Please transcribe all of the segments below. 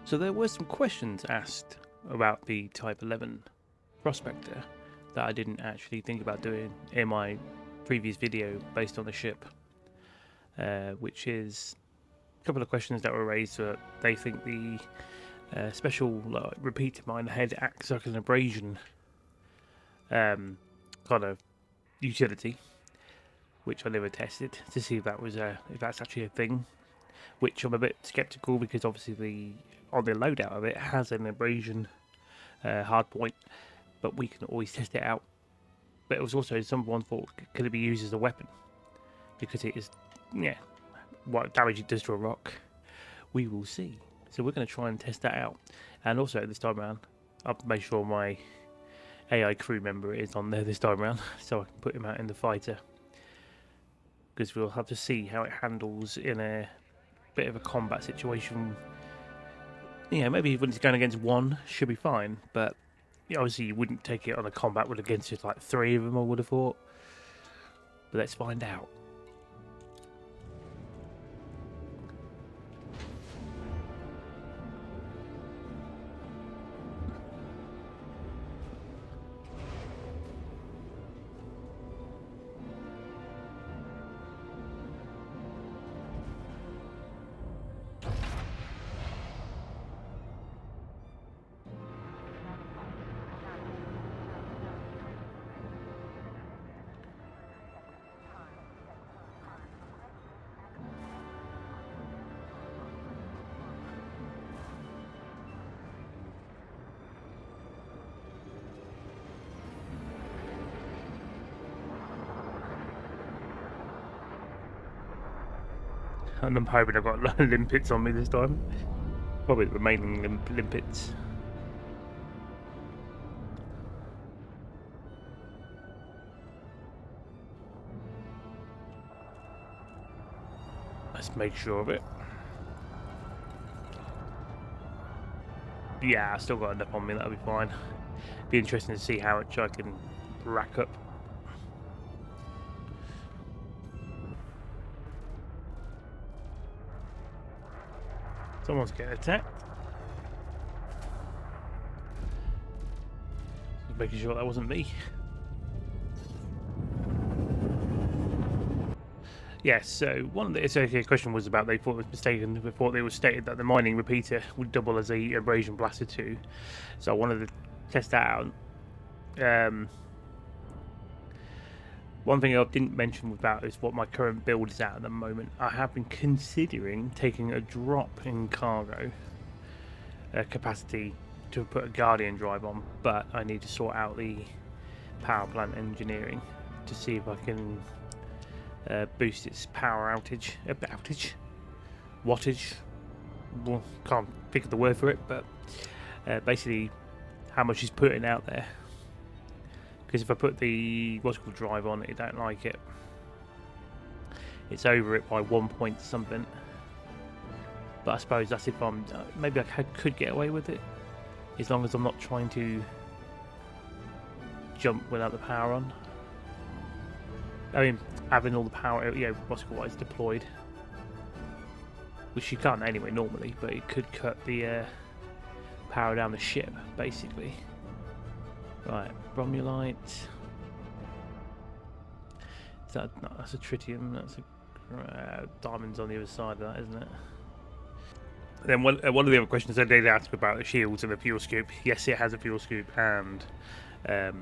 So there were some questions asked about the Type 11 Prospector that I didn't actually think about doing in my previous video based on the ship, which is a couple of questions that were raised that they think the special repeater mine head acts like an abrasion kind of utility, which I never tested to see if that was if that's actually a thing. Which I'm a bit skeptical because obviously on the loadout of it has an abrasion hardpoint, but we can always test it out. But it was also someone thought, could it be used as a weapon? Because it is, yeah, what damage it does to a rock, we will see. So we're going to try and test that out. And also this time around, I'll make sure my AI crew member is on there this time around, so I can put him out in the fighter. Because we'll have to see how it handles in a bit of a combat situation. Yeah, maybe when it's going against one, should be fine, but obviously you wouldn't take it on a combat with against just like 3 of them, I would have thought. But let's find out. And I'm hoping I've got limpets on me this time. Probably the remaining limpets. Let's make sure of it. Yeah, I still got enough on me, that'll be fine. Be interesting to see how much I can rack up. Someone's getting attacked. Just making sure that wasn't me. Yes, so one of the question was about they thought it was mistaken. They thought it was stated that the mining repeater would double as a Abrasion blaster too. So I wanted to test that out. One thing I didn't mention about is what my current build is at the moment. I have been considering taking a drop in cargo capacity to put a Guardian drive on, but I need to sort out the power plant engineering to see if I can boost its power wattage. Well, can't pick up the word for it, but basically how much he's putting out there. Because if I put the what's called drive on it don't like it. It's over it by 1 point something. But I suppose that's if I'm maybe I could get away with it, as long as I'm not trying to jump without the power on. I mean, having all the power, what's called is deployed, which you can't anyway normally, but it could cut the power down the ship basically. Right, bromulite. Is that no, that's a tritium. That's a diamonds on the other side of that, isn't it? Then one of the other questions they did ask about the shields and the fuel scoop. Yes, it has a fuel scoop and what's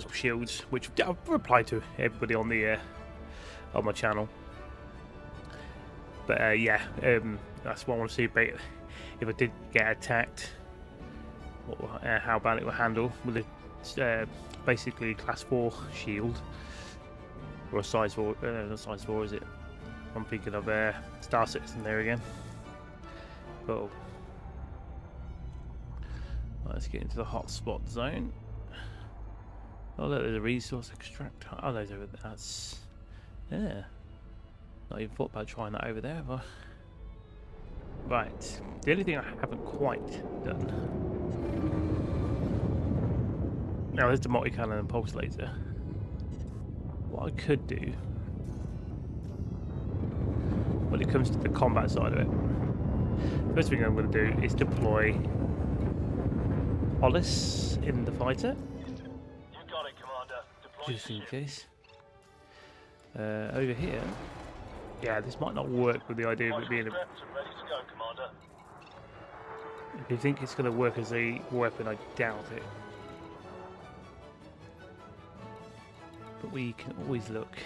called shields, which I've replied to everybody on the on my channel. But yeah, that's what I want to see. If I did get attacked, how bad it will handle with a basically class 4 shield, or a size 4. Not size 4, is it? I'm thinking of Star Citizen there again. Oh, let's get into the hotspot zone. Oh look, there's a resource extract. Oh, there's over there. That's yeah. Not even thought about trying that over there, have I? Right. The only thing I haven't quite done. Now there's the multi-cannon and pulse laser. What I could do, when it comes to the combat side of it, First thing I'm going to do is deploy Hollis in the fighter. You got it, Commander. Deploy Just the in ship. case. Over here. Yeah, this might not work with the idea of it being a... Prepped and ready to go, Commander. If you think it's going to work as a weapon, I doubt it. But we can always look.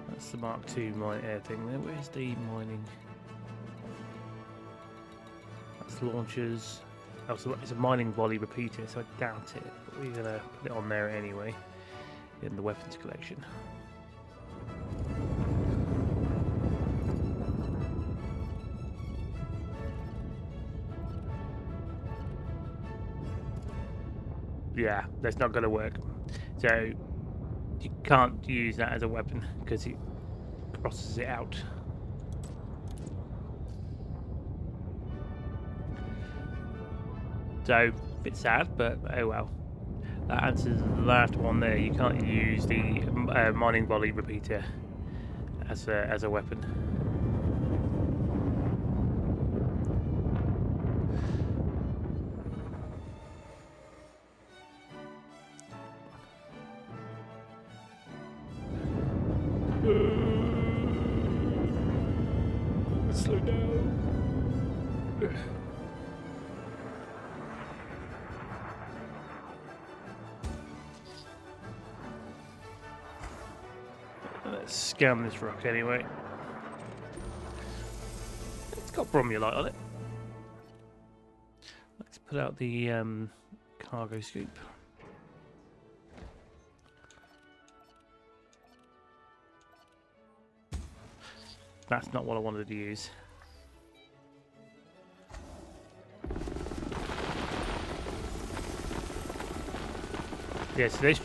That's the Mark II mine air thing there. Where's the mining? That's launchers. Oh, so it's a Mining Volley repeater, so I doubt it. But we're going to put it on there anyway in the weapons collection. Yeah, that's not going to work. So you can't use that as a weapon because it crosses it out. So a bit sad, but oh well. That answers the last one there. You can't use the Mining Volley repeater as a weapon. Slow down. Let's scan this rock anyway. It's got bromulite on it. Let's put out the cargo scoop. That's not what I wanted to use. Yeah, so there's...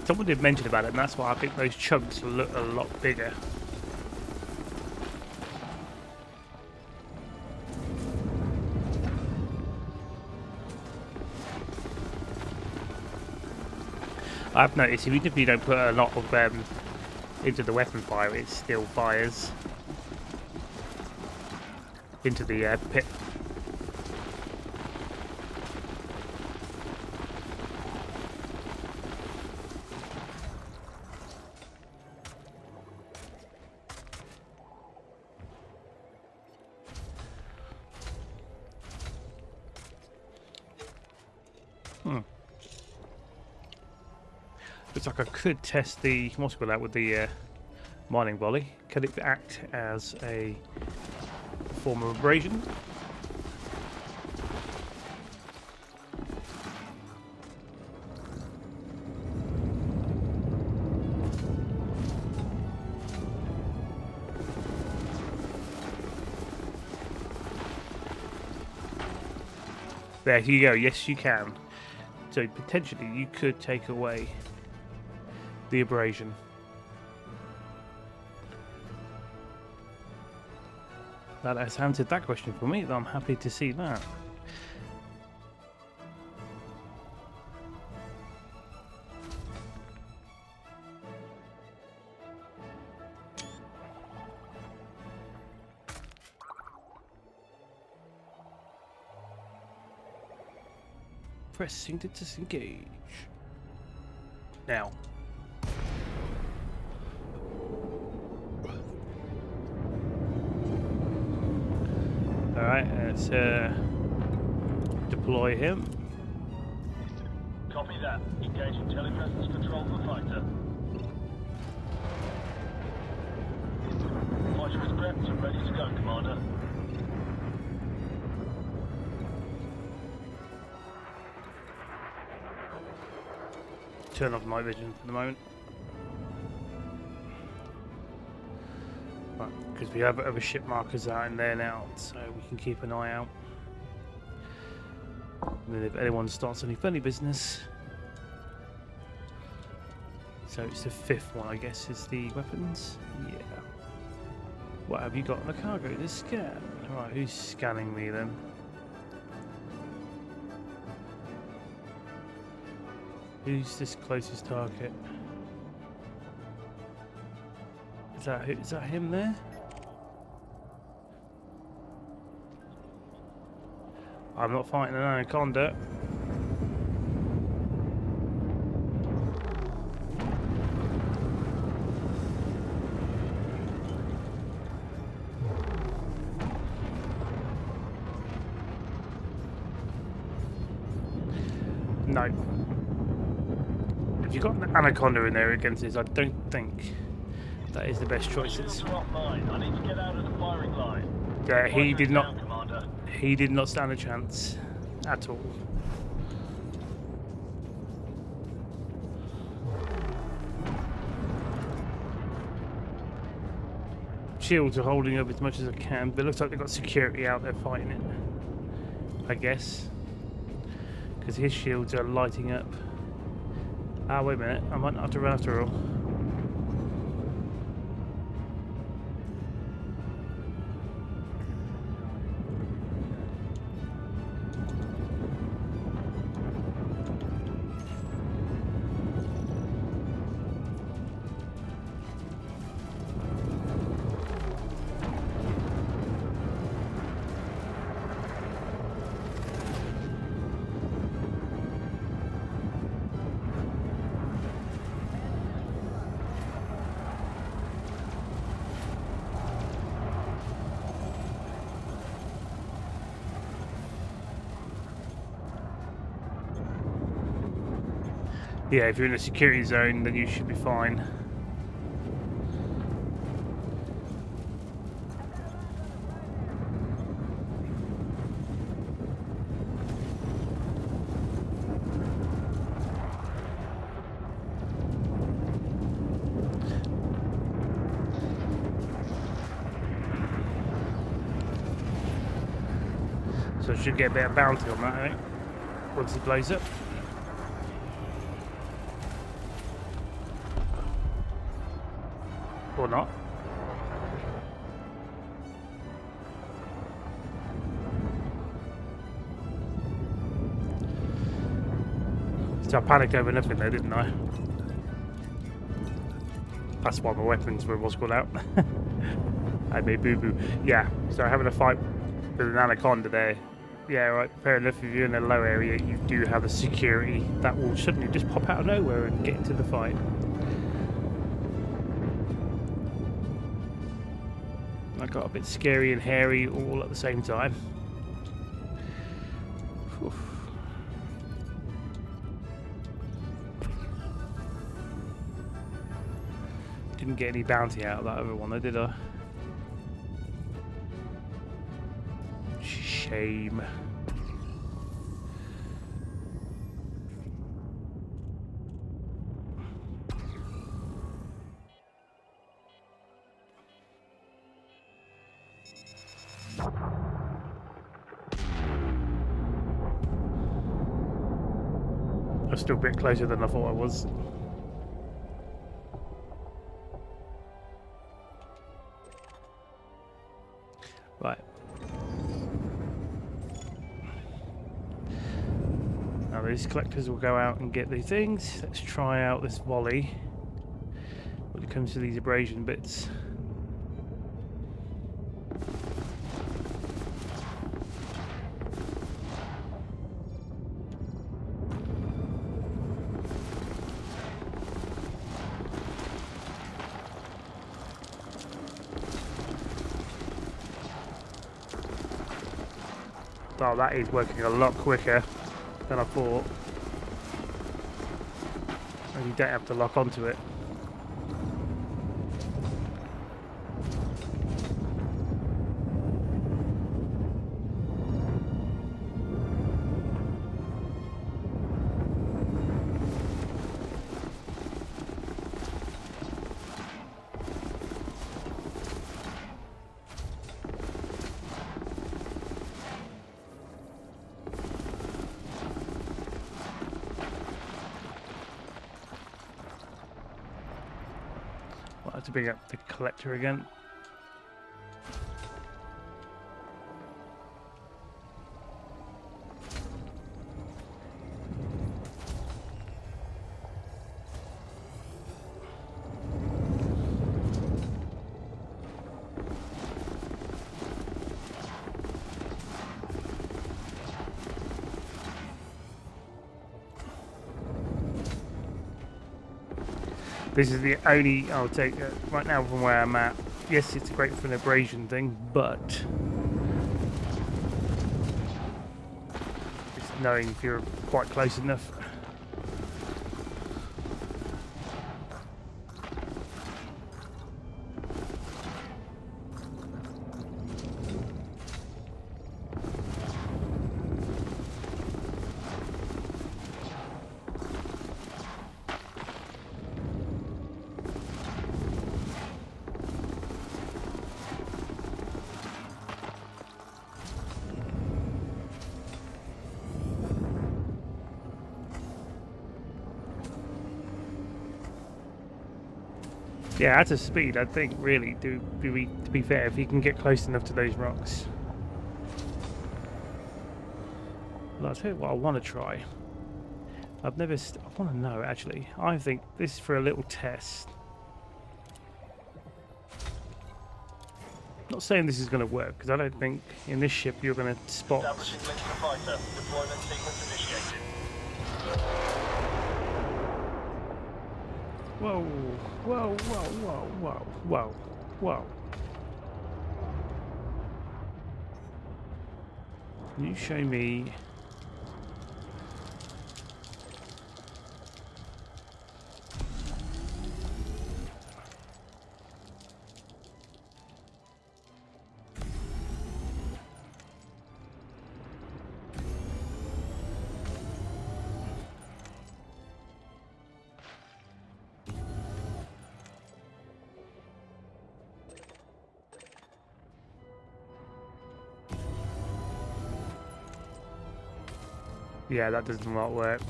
Someone did mention about it, and that's why I think those chunks look a lot bigger. I've noticed even if you don't put a lot of into the weapon fire, it still fires into the pit. Looks like I could test the what's called that with the Mining Volley. Could it act as a form of abrasion? There you go. Yes, you can. So potentially you could take away the abrasion. That has answered that question for me. I'm happy to see that. Pressing to disengage. Now. Alright, let's deploy him. Copy that. Engaging telepresence control for fighter. Fighter is prepped and ready to go, Commander. Turn off night vision for the moment. Because we have other ship markers out in there now, so we can keep an eye out. And then if anyone starts any funny business. So it's the fifth one, I guess, is the weapons. Yeah. What have you got on the cargo? The scan. Alright, who's scanning me then? Who's this closest target? Is that him there? I'm not fighting an anaconda. No. If you've got an anaconda in there against this, I don't think that is the best choices. Shields are offline. I need to get out of the firing line. Yeah, he did not. Down, Commander. He did not stand a chance at all. Shields are holding up as much as I can, but it looks like they've got security out there fighting it. I guess. Because his shields are lighting up. Ah, wait a minute. I might not have to run after all. Yeah, if you're in a security zone, then you should be fine. So I should get a bit of bounty on that, I think, once he blows up. Or not. So I panicked over nothing there, didn't I? That's why my weapons were what's called out. I made boo-boo. Yeah, so having a fight with an anaconda there. Yeah, right, fair enough. If you're in a low area, you do have a security that will suddenly just pop out of nowhere and get into the fight. I got a bit scary and hairy all at the same time. Oof. Didn't get any bounty out of that other one though, did I? Shame. I'm still a bit closer than I thought I was. Right. Now these collectors will go out and get these things. Let's try out this volley when it comes to these abrasion bits. Oh, that is working a lot quicker than I thought. And you don't have to lock onto it. I'll have to bring up the collector again. This is the only I'll take right now from where I'm at. Yes, it's great for an abrasion thing, but just knowing if you're quite close enough. Yeah, at a speed, I think, really, to be fair, if you can get close enough to those rocks. Well, I'll tell you what I want to try. I've never... I want to know, actually. I think this is for a little test. Not saying this is going to work, because I don't think in this ship you're going to spot... Establishing link to fighter. Deployment sequence initiated. Whoa, whoa, whoa, whoa, whoa, whoa, whoa. Can you show me... Yeah, that does not work.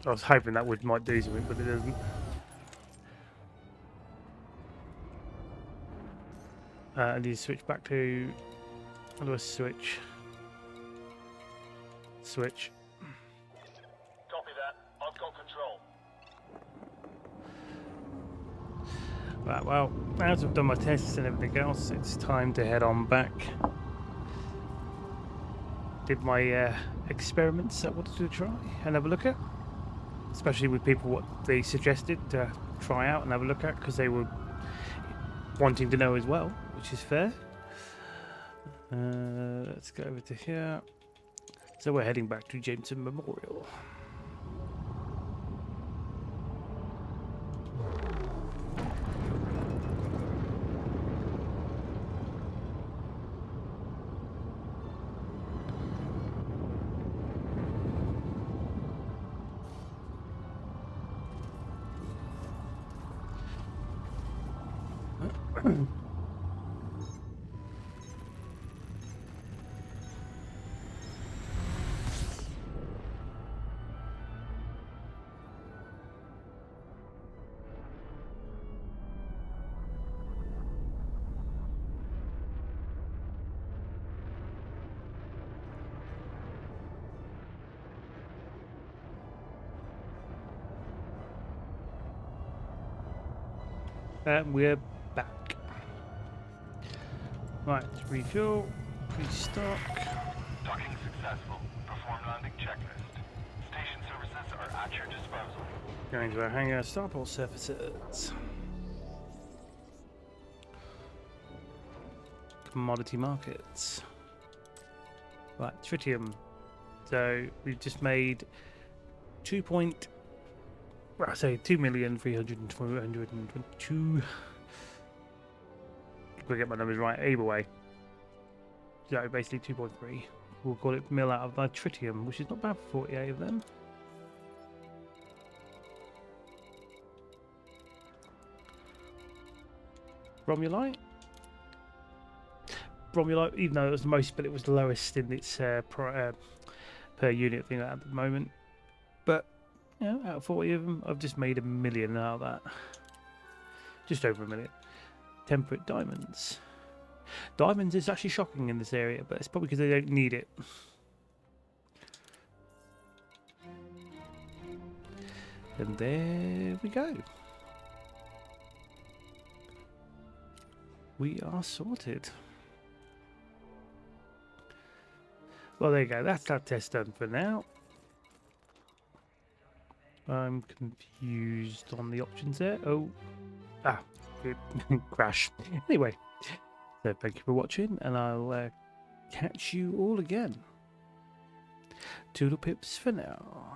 I was hoping that might do something, but it doesn't. I need to switch back to... How do I switch? Switch. Copy that. I've got control. Right, well, as I've done my tests and everything else, it's time to head on back. Did my experiments I wanted to try and have a look at, especially with people what they suggested to try out and have a look at, because they were wanting to know as well, which is fair. Let's go over to here. So we're heading back to Jameson Memorial. And we're back. Right, refuel, restock. Docking successful. Perform landing checklist. Station services are at your disposal. Going to our hangar, starport surfaces. Commodity markets. Right, tritium. So we've just made 2,322,000. We'll get my numbers right either way. So basically 2.3. We'll call it mill out of my tritium, which is not bad for 48 of them. Bromulite. Bromulite, even though it was the most, but it was the lowest in its per unit thing at the moment. But you know, out of 40 of them, I've just made $1 million out of that. Just over $1 million. Temperate diamonds. Diamonds is actually shocking in this area, but it's probably because they don't need it. And there we go. We are sorted. Well, there you go. That's that test done for now. I'm confused on the options there. Oh, it crash. Anyway, so thank you for watching, and I'll catch you all again. Toodle pips for now.